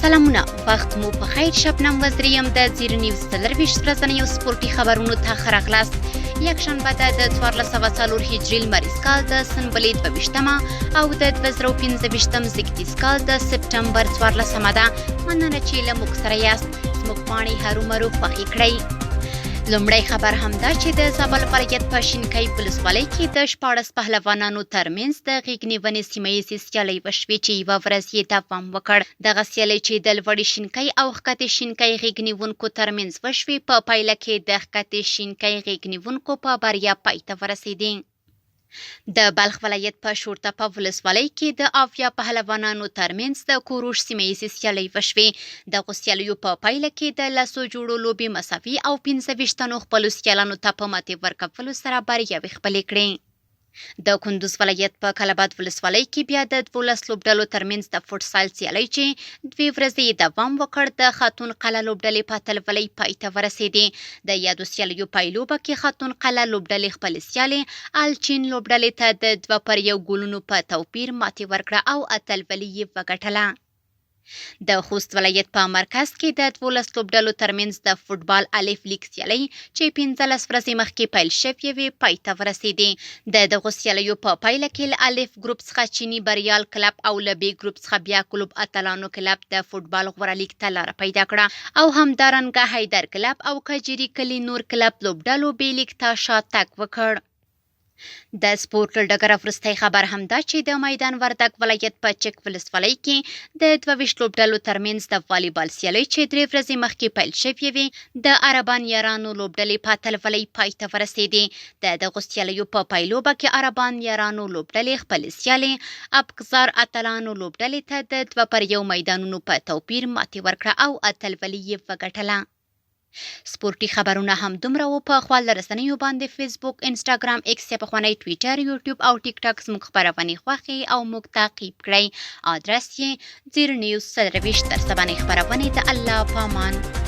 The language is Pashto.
سلامونه، وخت مو په خیر. شبنم وزیری یم د زیرو نیوز 23 ورځنیو سپورټي خبرونو ته ښه راغلاست. یکشنبه ده د 1404 هجري لمریز کال د سنبلې 22مه او د 2015 زیږدیز کال د سپټمبر 14مه ده. مننه چې له موږ سره یاست. زموږ پاڼې هرومرو خوښې کړئ. لومړی خبر همدا چې د زابل ولایت په شینکۍ ولسوالۍ کې د 14 پهلوانانو ترمنځ د غېږ نیونې سیمه ییزې سیالۍ وشوې چې یوه ورځ یې دوام وکړ. دغه سیالۍ چې د لوړې شینکۍ او ښکتې شینکۍ غېږ نیونکو ترمنځ وشوې، په پایله کې د ښکتې شینکۍ غېږ نیونکو په بریا پای ته ورسېدې. د بلخ ولایت په شورتپه ولسوالۍ کې د اویا پهلوانانو ترمنځ د کوروش سیمه ییزې سیالۍ وشوې. دغو سیالیو په پایله کې د 10 جوړو لوبې مساوي او 15 تنو خپلو سیالانو ته په ماتې ورکولو سره بریاوې خپلې کړې. د کندوز ولایت په کلاباد ولسوالۍ کې بیا د 12 لوبډلو ترمنځ د فوټسال سیالۍ چې 2 ورځې یې دوام وکړ، د خاتون قلعه لوبډلې په اتلولۍ پای ته ورسېدې. د یادو سیالیو پایلوبه کې خاتون قلعه لوبډلې خپلې سیالې الچین لوبډلې ته د 2-1 ګولونو په توپیر ماتې ورکړه او اتلولي یې وګټله. د خوست ولایت په مرکز کې د 12 لوبډلو ترمنځ د فوټبال الف لیګ سیالۍ چې 15 ورځې مخکې پیل شوې وې پای ته ورسېدې. د دغو سیالیو په پایله کې له الف ګروپ څخه چینی بریال کلب او له بي ګروپ څخه بیا کلوب اتلانو کلب د فوټبال غوره لیګ ته لاره پیدا کړه او همدارنګه حیدر کلب او کجري کلي نور کلب لوبډلو بي لیګ ته شاتګ وکړ. د سپورټ له ډګره وروستی خبر همدا چې د میدان وردګ ولایت په چک ولسوالۍ کې د 22 لوبډلو ترمنځ د والیبال سیالۍ چې 3 ورځې مخکې پیل شوې وې، د عربان یارانو لوبډلې په اتلولۍ پای ته ورسېدې. د دغو سیالیو په پایلوبه کې عربان یارانو لوبډلې خپلې سیالې ابکزار اتلانو لوبډلې ته د 2-1 میدانونو په توپیر ماتې ورکړه او اتلولي یې وګټله. سپورټي خبرونه هم دومره وو. په خپل رسنیو باندې فیسبوک، انسټاګرام، ایکس یا پخوانی ټویټر، یوټیوب او ټیک ټاک زموږ خبرونې خوښې او موږ تعقیب کړئ. ادرس یې 0 نیوز 23. تر سبانۍ خبرونې د الله په امان.